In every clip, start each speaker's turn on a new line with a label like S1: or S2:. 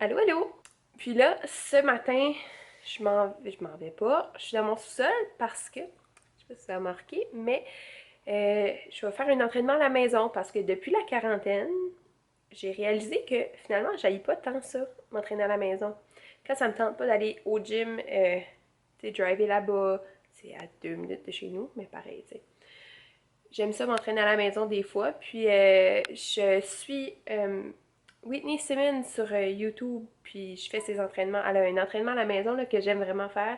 S1: Allô, allô! Puis là, ce matin, je m'en vais pas. Je suis dans mon sous-sol parce que, je sais pas si ça a marqué, mais je vais faire un entraînement à la maison parce que depuis la quarantaine, j'ai réalisé que finalement, j'haïs pas tant ça, m'entraîner à la maison. Quand ça me tente pas d'aller au gym, tu sais, driver là-bas, c'est à 2 minutes de chez nous, mais pareil, tu sais. J'aime ça m'entraîner à la maison des fois, puis je suis Whitney Simmons sur YouTube, puis je fais ses entraînements. Elle a un entraînement à la maison là, que j'aime vraiment faire.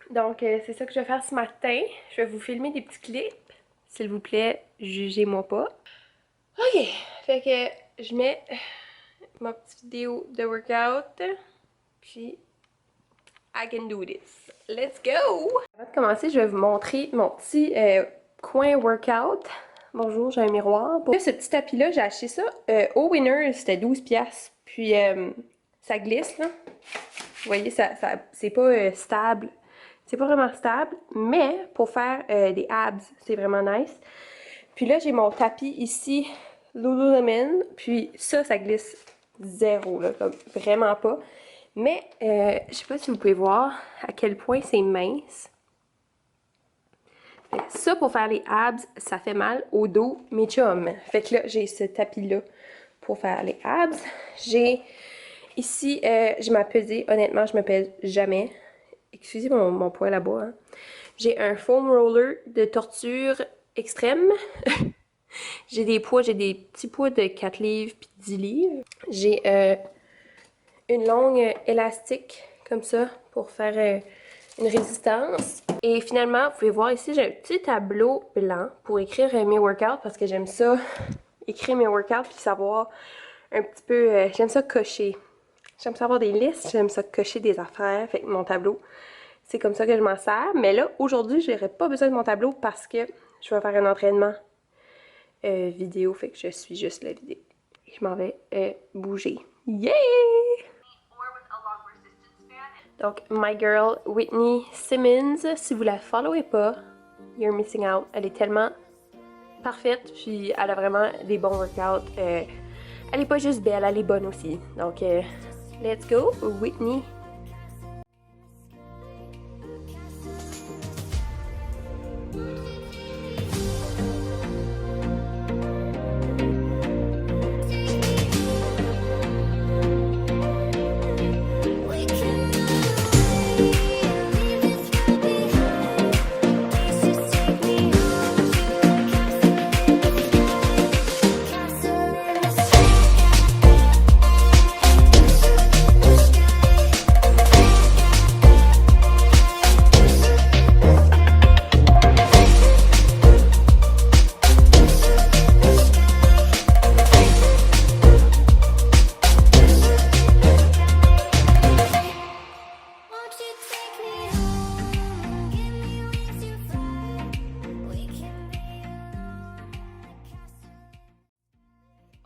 S1: Donc, c'est ça que je vais faire ce matin. Je vais vous filmer des petits clips. S'il vous plaît, jugez-moi pas. Ok, fait que je mets ma petite vidéo de workout, puis I can do this. Let's go! Avant de commencer, je vais vous montrer mon petit coin workout. Bonjour, j'ai un miroir. Pour ce petit tapis-là, j'ai acheté ça au Winners, c'était 12$. Puis ça glisse, là. Vous voyez, c'est pas stable. C'est pas vraiment stable, mais pour faire des abs, c'est vraiment nice. Puis là, j'ai mon tapis ici, Lululemon. Puis ça glisse zéro, là, comme vraiment pas. Mais je sais pas si vous pouvez voir à quel point c'est mince. Ça, pour faire les abs, ça fait mal au dos, mes chums. Fait que là, j'ai ce tapis-là pour faire les abs. J'ai ici, je m'ai pesé. Honnêtement, je me pèse jamais. Excusez mon poids là-bas. Hein. J'ai un foam roller de torture extrême. J'ai des petits poids de 4 livres puis 10 livres. J'ai une longue élastique comme ça pour faire une résistance. Et finalement, vous pouvez voir ici, j'ai un petit tableau blanc pour écrire mes workouts parce que j'aime ça, écrire mes workouts puis savoir un petit peu, j'aime ça cocher. J'aime ça avoir des listes, j'aime ça cocher des affaires. Fait que mon tableau, c'est comme ça que je m'en sers. Mais là, aujourd'hui, je n'aurai pas besoin de mon tableau parce que je vais faire un entraînement vidéo. Fait que je suis juste la vidéo. Et je m'en vais bouger. Yeah! Donc, my girl Whitney Simmons, si vous la followez pas, you're missing out. Elle est tellement parfaite, puis elle a vraiment des bons workouts. Elle est pas juste belle, elle est bonne aussi. Donc, let's go, Whitney.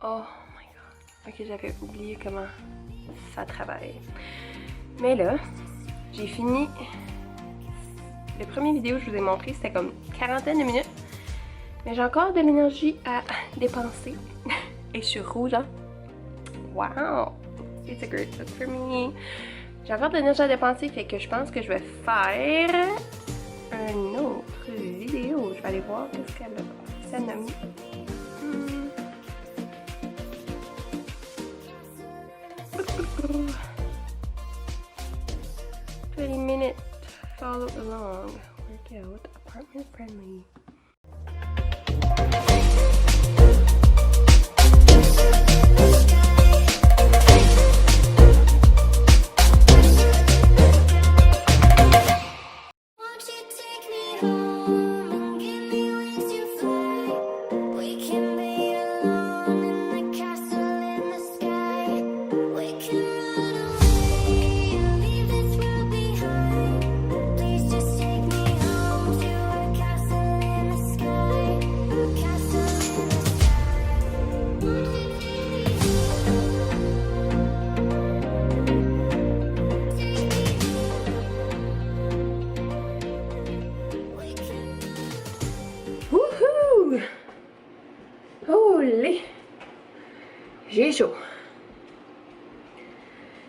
S1: Oh my god. Ok, j'avais oublié comment ça travaille. Mais là, j'ai fini. Le premier vidéo que je vous ai montré, c'était comme 40aine de minutes. Mais j'ai encore de l'énergie à dépenser. Et je suis rouge, hein? Wow! It's a great look for me. J'ai encore de l'énergie à dépenser, fait que je pense que je vais faire une autre vidéo. Je vais aller voir qu'est-ce qu'elle a mis. 20 minutes, follow along, workout, apartment friendly.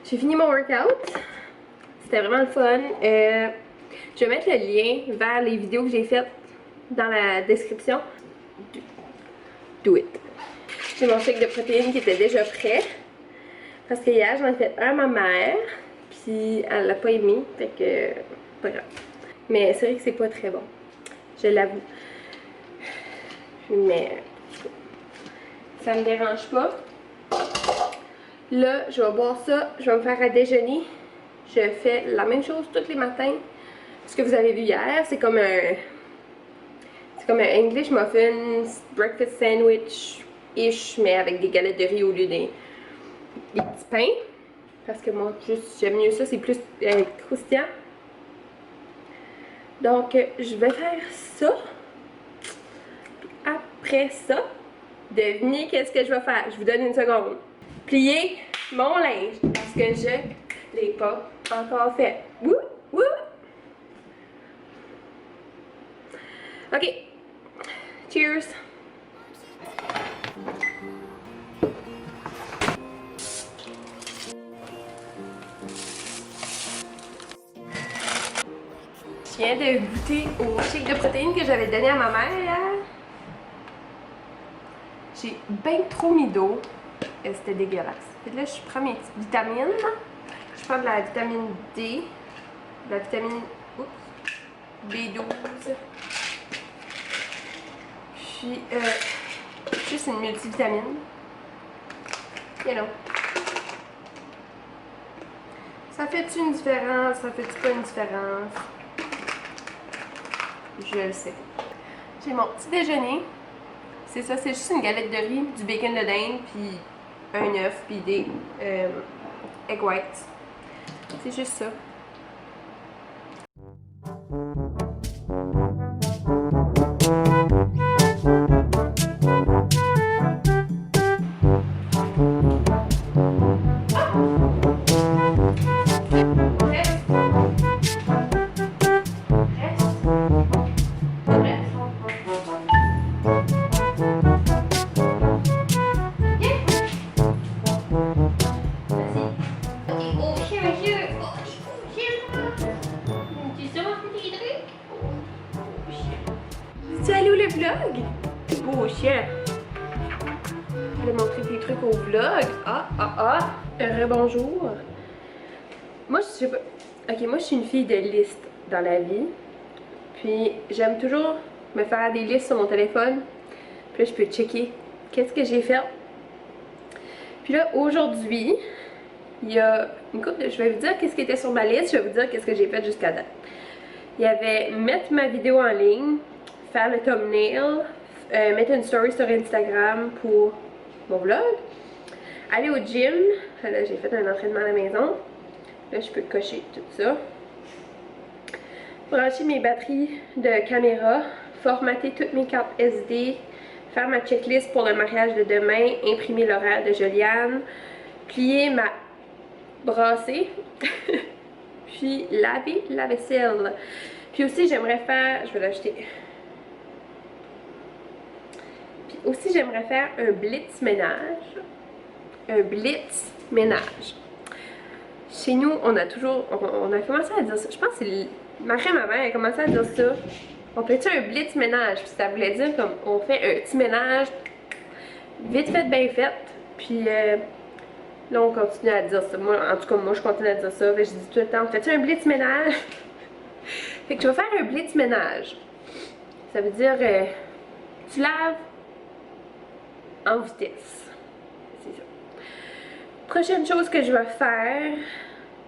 S1: J'ai fini mon workout. C'était vraiment le fun. Je vais mettre le lien vers les vidéos que j'ai faites dans la description. Do it. J'ai mon shake de protéines qui était déjà prêt. Parce que hier, j'en ai fait un à ma mère. Puis elle l'a pas aimé. Fait que, pas grave. Mais c'est vrai que c'est pas très bon. Je l'avoue. Mais ça me dérange pas. Là, je vais boire ça. Je vais me faire à déjeuner. Je fais la même chose tous les matins. Ce que vous avez vu hier, c'est comme un English muffin, breakfast sandwich-ish, mais avec des galettes de riz au lieu des petits pains. Parce que moi, j'aime mieux ça, c'est plus croustillant. Donc, je vais faire ça. Puis après ça, devinez qu'est-ce que je vais faire. Je vous donne une seconde. Plier mon linge parce que je l'ai pas encore fait. Wouh! Wouh! Ok. Cheers! Je viens de goûter au shake de protéines que j'avais donné à ma mère hier. J'ai bien trop mis d'eau. C'était dégueulasse. Et là, je prends mes petites vitamines. Je prends de la vitamine D, de la vitamine B12. Puis, juste une multivitamine. You know. Ça fait-tu une différence? Ça fait-tu pas une différence? Je le sais. J'ai mon petit déjeuner. C'est ça, c'est juste une galette de riz, du bacon de dinde, puis un œuf, puis des egg whites. C'est juste ça. Tu es allé où le vlog? Beau chien. Je vais montrer tes trucs au vlog. Rebonjour. Moi, je sais pas. Ok, moi, je suis une fille de liste dans la vie. Puis, j'aime toujours me faire des listes sur mon téléphone. Puis là, je peux checker qu'est-ce que j'ai fait. Puis là, aujourd'hui, il y a une couple de... Je vais vous dire qu'est-ce qui était sur ma liste. Je vais vous dire qu'est-ce que j'ai fait jusqu'à date. Il y avait mettre ma vidéo en ligne, faire le thumbnail, mettre une story sur Instagram pour mon vlog, aller au gym. Là, j'ai fait un entraînement à la maison. Là, je peux cocher tout ça. Brancher mes batteries de caméra, formater toutes mes cartes SD, faire ma checklist pour le mariage de demain, imprimer l'horaire de Joliane, plier ma brassée, puis laver la vaisselle. Puis aussi, j'aimerais faire, je vais l'acheter. Puis aussi, j'aimerais faire un blitz ménage. Un blitz ménage. Chez nous, on a toujours, on a commencé à dire ça. Je pense que c'est ma mère a commencé à dire ça. On fait-tu un blitz ménage? Puis ça voulait dire comme on fait un petit ménage vite fait, bien fait. Puis là, on continue à dire ça. Moi, en tout cas, moi, je continue à dire ça. Fait que je dis tout le temps, fais-tu un blitz ménage? Fait que je vais faire un blitz ménage. Ça veut dire, tu laves en vitesse. C'est ça. Prochaine chose que je vais faire,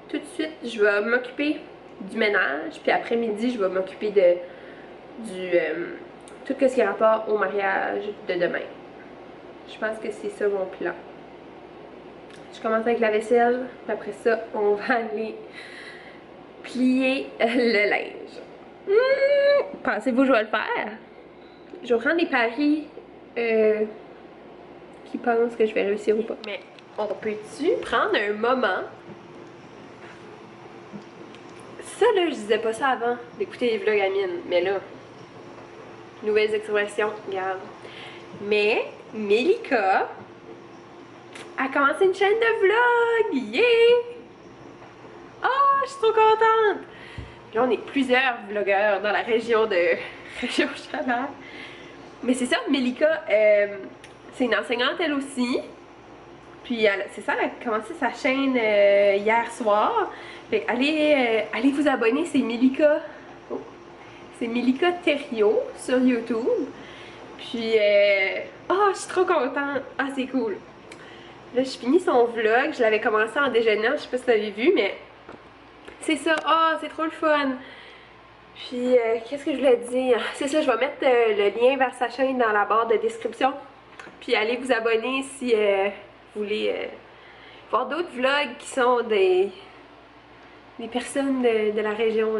S1: tout de suite, je vais m'occuper du ménage. Puis après-midi, je vais m'occuper de tout ce qui a rapport au mariage de demain. Je pense que c'est ça mon plan. Je commence avec la vaisselle, puis après ça, on va aller plier le linge. Pensez-vous que je vais le faire? Je vais prendre des paris qui pensent que je vais réussir ou pas. Mais on peut-tu prendre un moment? Ça là, je disais pas ça avant d'écouter les vlogs à mine, mais là, nouvelles expressions, regarde. Mais Mélika a commencé une chaîne de vlog! Yeah! je suis trop contente! Puis là, on est plusieurs vlogueurs dans la région de région Chaleur. Mais c'est ça, Melika, c'est une enseignante elle aussi. Puis c'est ça, elle a commencé sa chaîne hier soir. Fait que allez vous abonner, c'est Melika. Oh. C'est Melika Thériault sur YouTube. Puis, oh, je suis trop contente. Ah, c'est cool. Là, je finis son vlog. Je l'avais commencé en déjeunant, je sais pas si vous avez vu, mais c'est ça. Ah, c'est trop le fun. Puis, qu'est-ce que je voulais dire? C'est ça, je vais mettre le lien vers sa chaîne dans la barre de description. Puis, allez vous abonner si vous voulez voir d'autres vlogs qui sont des personnes de la région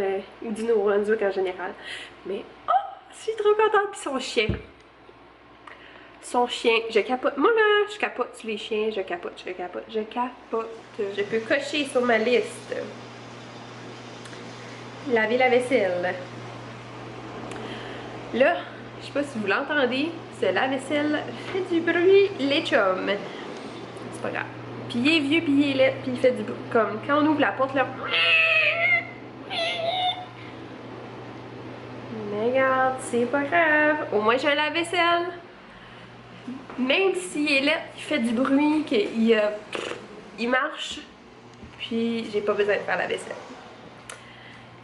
S1: ou du Nouveau-Brunswick en général. Mais, oh, je suis trop contente. Puis, son chien. Son chien, je capote. Moi là, je capote sur les chiens, je capote. Je peux cocher sur ma liste. Laver la vaisselle. Là, je sais pas si vous l'entendez, ce lave-vaisselle fait du bruit, les chums. C'est pas grave. Puis il est vieux, puis il est laid, puis il fait du bruit. Comme quand on ouvre la porte là. Mais regarde, c'est pas grave. Au moins j'ai un lave-vaisselle. Même s'il est laid, il fait du bruit, il marche, puis j'ai pas besoin de faire la vaisselle.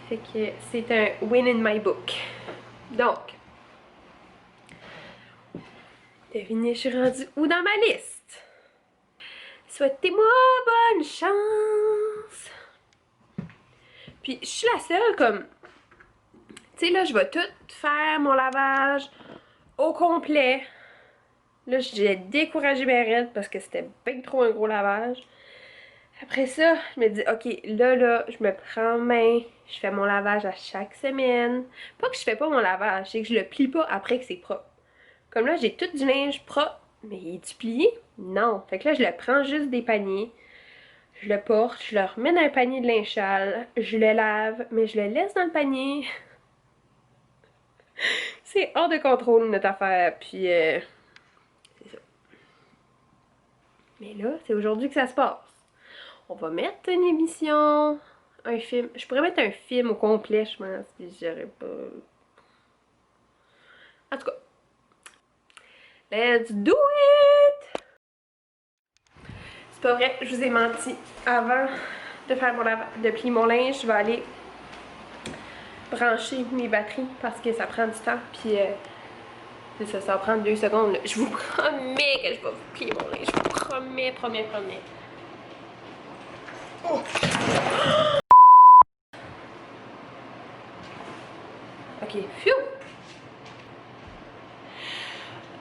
S1: Fait que c'est un win in my book. Donc, devinez, je suis rendue où dans ma liste? Souhaitez-moi bonne chance! Puis je suis la seule comme... Tu sais là, je vais tout faire mon lavage au complet. Là, j'ai découragé mes raides parce que c'était bien trop un gros lavage. Après ça, je me dis, ok, là, je me prends en main. Je fais mon lavage à chaque semaine. Pas que je fais pas mon lavage, c'est que je le plie pas après que c'est propre. Comme là, j'ai tout du linge propre, mais il est-tu plié? Non. Fait que là, je le prends juste des paniers. Je le porte, je le remets dans un panier de linge sale. Je le lave, mais je le laisse dans le panier. C'est hors de contrôle, notre affaire. Puis, mais là, c'est aujourd'hui que ça se passe. On va mettre une émission, un film. Je pourrais mettre un film au complet, je pense, puis j'aurais pas... En tout cas, let's do it! C'est pas vrai, je vous ai menti. Avant de faire de plier mon linge, je vais aller brancher mes batteries parce que ça prend du temps, puis ça va prendre 2 secondes. Là. Je vous promets que je vais vous plier mon linge. Je vous promets. Oh. Ok, phew!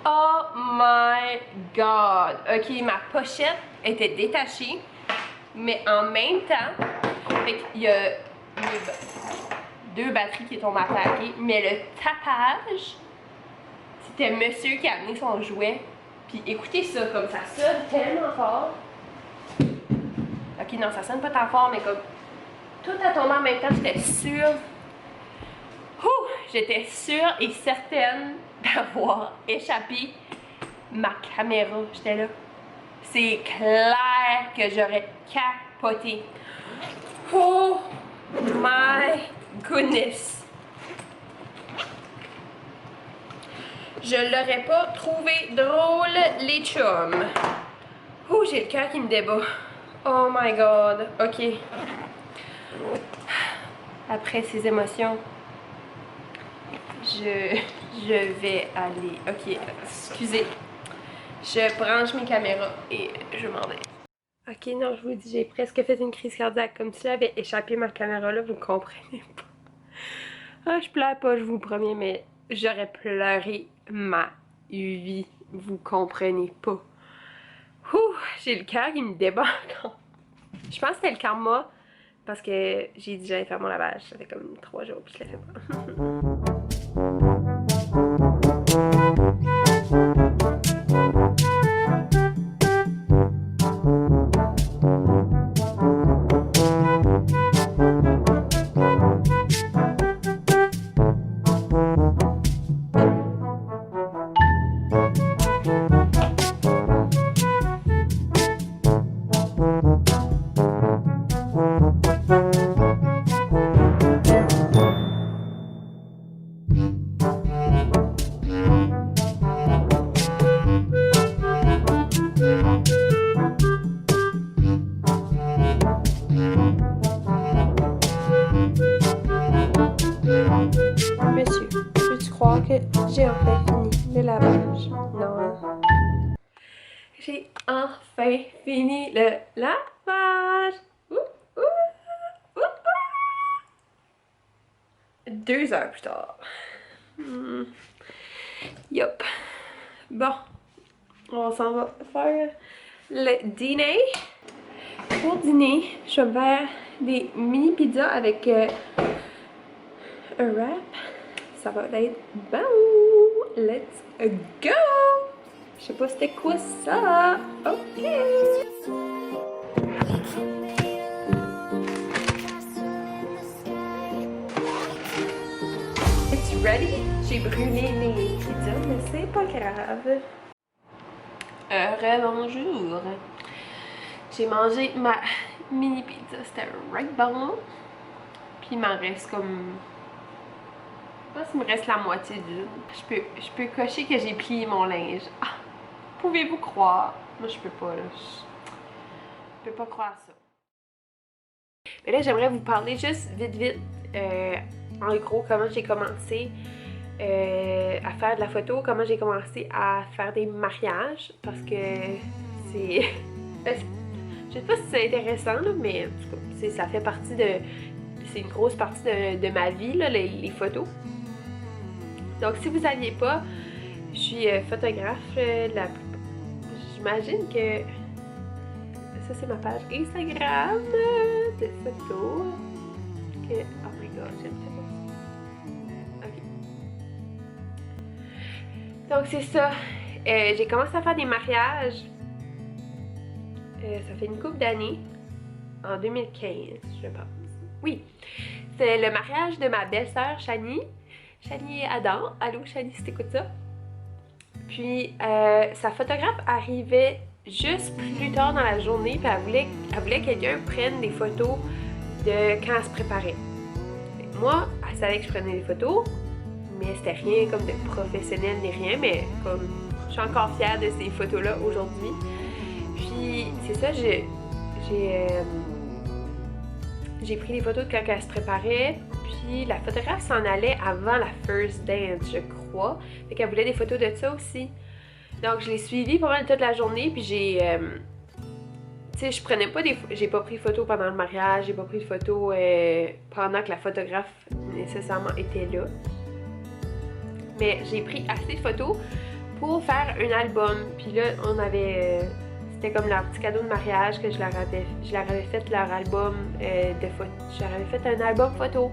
S1: Oh my god! Ok, ma pochette était détachée, mais en même temps, il y a 2 batteries qui tombent à terre, mais le tapage, c'était monsieur qui a amené son jouet. Puis écoutez ça, comme ça sonne tellement fort. Ok, non, ça sonne pas tant fort, mais comme tout a tombé en même temps, j'étais sûre. J'étais sûre et certaine d'avoir échappé ma caméra. J'étais là. C'est clair que j'aurais capoté. Oh my goodness. Je l'aurais pas trouvé drôle, les chums. Ouh, j'ai le cœur qui me débat. Oh my god. Ok. Après ces émotions, je vais aller... Ok, excusez. Je branche mes caméras et je m'en vais. Ok, non, je vous dis, j'ai presque fait une crise cardiaque. Comme si j'avais échappé ma caméra là, vous comprenez pas. Ah, je pleure pas, je vous promets, mais j'aurais pleuré ma vie. Vous comprenez pas. Ouh, j'ai le cœur qui me débat encore. Je pense que c'était le karma parce que j'ai dit j'allais faire mon lavage. Ça fait comme 3 jours puis je l'ai fait pas. J'ai enfin fini le lavage. Non. J'ai enfin fini le lavage. Ouh, ouh, ouh, ouh. 2 heures plus tard. Yup. Bon, on s'en va faire le dîner. Pour dîner, je vais me faire des mini pizzas avec un wrap. Ça va être bon. Let's go! Je sais pas c'était quoi ça. Ok. It's ready. J'ai brûlé mes pizzas, mais c'est pas grave. Bonjour. J'ai mangé ma mini pizza, c'était right bon. Puis il m'en reste comme... Je sais pas s'il me reste la moitié d'une. Je peux cocher que j'ai plié mon linge. Ah, pouvez-vous croire? Moi je peux pas là. Je peux pas croire ça. Mais là j'aimerais vous parler juste vite en gros comment j'ai commencé à faire de la photo, comment j'ai commencé à faire des mariages parce que c'est... Je sais pas si c'est intéressant là, mais en tout cas, ça fait partie de... C'est une grosse partie de ma vie, là, les photos. Donc si vous saviez pas, je suis photographe. J'imagine que... Ça c'est ma page Instagram de photos. Oh my god, j'aime tellement ça. Ok. Donc c'est ça. J'ai commencé à faire des mariages. Ça fait une couple d'années. En 2015, je pense. Oui. C'est le mariage de ma belle-sœur, Chani. Chani et Adam. Allô, Chani, si t'écoutes ça. Puis, sa photographe arrivait juste plus tard dans la journée, puis elle voulait que quelqu'un prenne des photos de quand elle se préparait. Moi, elle savait que je prenais des photos, mais c'était rien comme de professionnel ni rien, mais comme je suis encore fière de ces photos-là aujourd'hui. Puis, c'est ça, j'ai pris des photos de quand elle se préparait, puis la photographe s'en allait avant la first dance, je crois. Fait qu'elle voulait des photos de ça aussi. Donc je l'ai suivie pendant toute la journée, puis j'ai... tu sais, je prenais pas des... J'ai pas pris de photos pendant le mariage, j'ai pas pris de photos pendant que la photographe nécessairement était là. Mais j'ai pris assez de photos pour faire un album. Puis là, on avait... C'était comme leur petit cadeau de mariage que je leur avais fait leur album de photo. Je leur avais fait un album photo.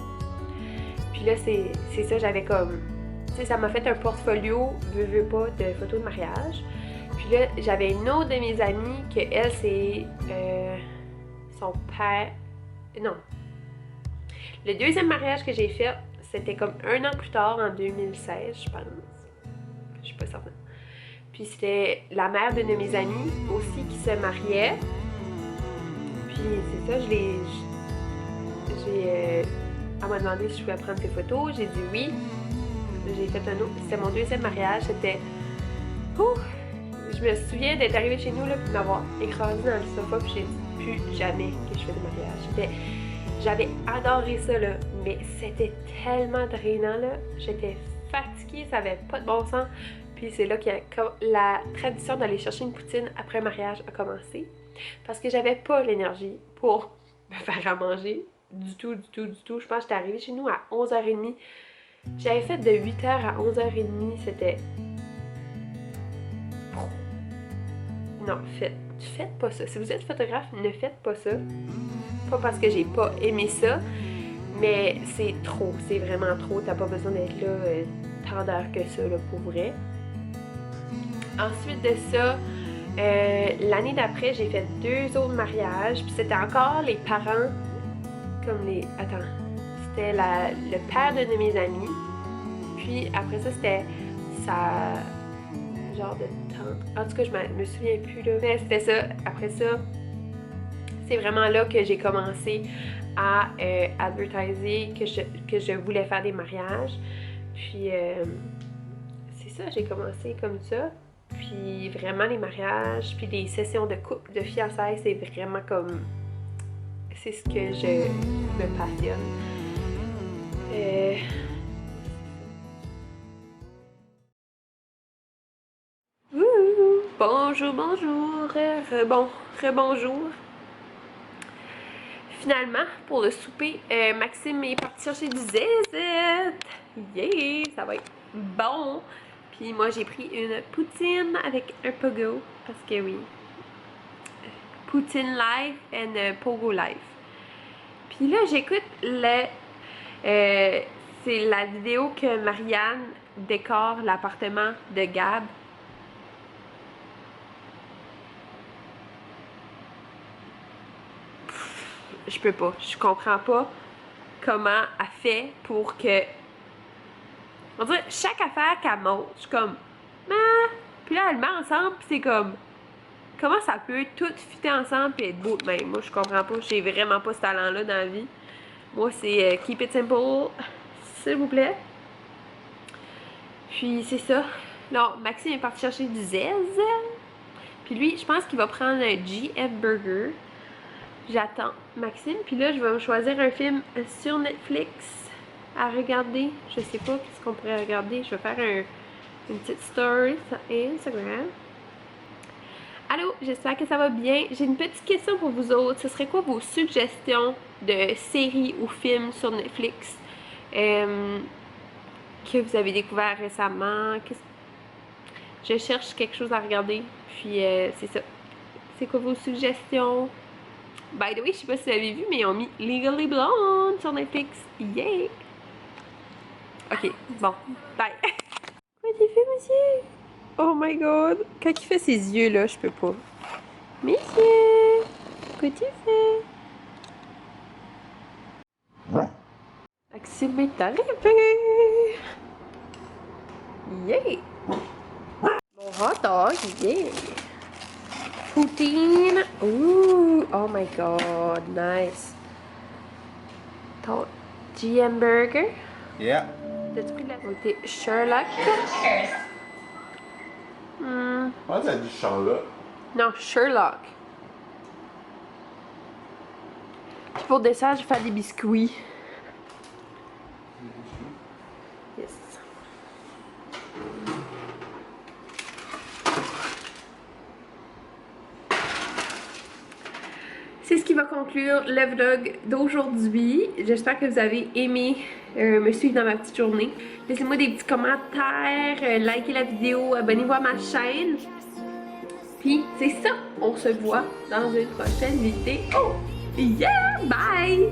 S1: Puis là, c'est ça, j'avais comme... Tu sais, ça m'a fait un portfolio, veux pas, de photos de mariage. Puis là, j'avais une autre de mes amies que elle, c'est son père... Non. Le deuxième mariage que j'ai fait, c'était comme 1 an plus tard, en 2016, je pense. Je suis pas certaine. Puis c'était la mère d'une de mes amies aussi qui se mariait. Puis c'est ça, elle m'a demandé si je pouvais prendre ses photos. J'ai dit oui. J'ai fait un autre. C'était mon deuxième mariage. C'était... Ouh! Je me souviens d'être arrivée chez nous là, puis m'avoir écrasée dans le sofa. Puis j'ai dit plus jamais que je fais de mariage. J'avais adoré ça là. Mais c'était tellement drainant là. J'étais fatiguée. Ça avait pas de bon sens. Puis c'est là que la tradition d'aller chercher une poutine après un mariage a commencé. Parce que j'avais pas l'énergie pour me faire à manger. Du tout. Je pense que j'étais arrivée chez nous à 11h30. J'avais fait de 8h à 11h30. C'était... Non, faites pas ça. Si vous êtes photographe, ne faites pas ça. Pas parce que j'ai pas aimé ça, mais c'est trop. C'est vraiment trop. T'as pas besoin d'être là tant d'heures que ça, là, pour vrai. Ensuite de ça, l'année d'après, j'ai fait 2 autres mariages. Puis c'était encore les parents, comme les... Attends. C'était le père d'une de mes amies. Puis après ça, c'était sa... genre de tante. En tout cas, je me souviens plus, là. Mais c'était ça. Après ça, c'est vraiment là que j'ai commencé à advertiser que je voulais faire des mariages. Puis, c'est ça, j'ai commencé comme ça. Puis vraiment les mariages, puis les sessions de couple, de fiançailles, c'est vraiment comme... C'est ce que je me passionne. bonjour, bonjour, rebonjour. Finalement, pour le souper, Maxime est parti chercher du zeste. Yeah, ça va être bon. Puis moi, j'ai pris une poutine avec un pogo. Parce que oui, poutine live and pogo live. Puis là, j'écoute c'est la vidéo que Marianne décore l'appartement de Gab. Je peux pas. Je comprends pas comment elle fait pour que... On dirait, chaque affaire qu'elle monte, je suis comme... Ah! Puis là, elle met ensemble, puis c'est comme... Comment ça peut tout fitter ensemble puis être beau de même? Moi, je comprends pas. J'ai vraiment pas ce talent-là dans la vie. Moi, c'est keep it simple, s'il vous plaît. Puis, c'est ça. Là, Maxime est parti chercher du zèze. Puis lui, je pense qu'il va prendre un GF Burger. J'attends Maxime. Puis là, je vais me choisir un film sur Netflix à regarder. Je sais pas qu'est-ce qu'on pourrait regarder. Je vais faire une petite story sur Instagram. Allô, j'espère que ça va bien. J'ai une petite question pour vous autres. Ce serait quoi vos suggestions de séries ou films sur Netflix que vous avez découvert récemment? Je cherche quelque chose à regarder. Puis c'est ça. C'est quoi vos suggestions? By the way, je sais pas si vous avez vu, mais ils ont mis Legally Blonde sur Netflix. Yeah! Ok, bon, bye. Quoi tu fais, monsieur? Oh my god! Quand il fait ses yeux là, je peux pas. Monsieur! Quoi tu fais? Maxime est arrivé! Yeah! Mon hot dog, yeah! Poutine! Ooh! Oh my god, nice! Ton GM Burger?
S2: Yeah.
S1: T'as-tu pris de la côté Sherlock?
S2: Pourquoi t'as dit Charlotte?
S1: Non, Sherlock. Puis pour dessert, je vais faire des biscuits. Yes. C'est ce qui va conclure le vlog d'aujourd'hui. J'espère que vous avez aimé me suivre dans ma petite journée. Laissez-moi des petits commentaires, likez la vidéo, abonnez-vous à ma chaîne. Puis c'est ça, on se voit dans une prochaine vidéo. Oh, yeah, bye!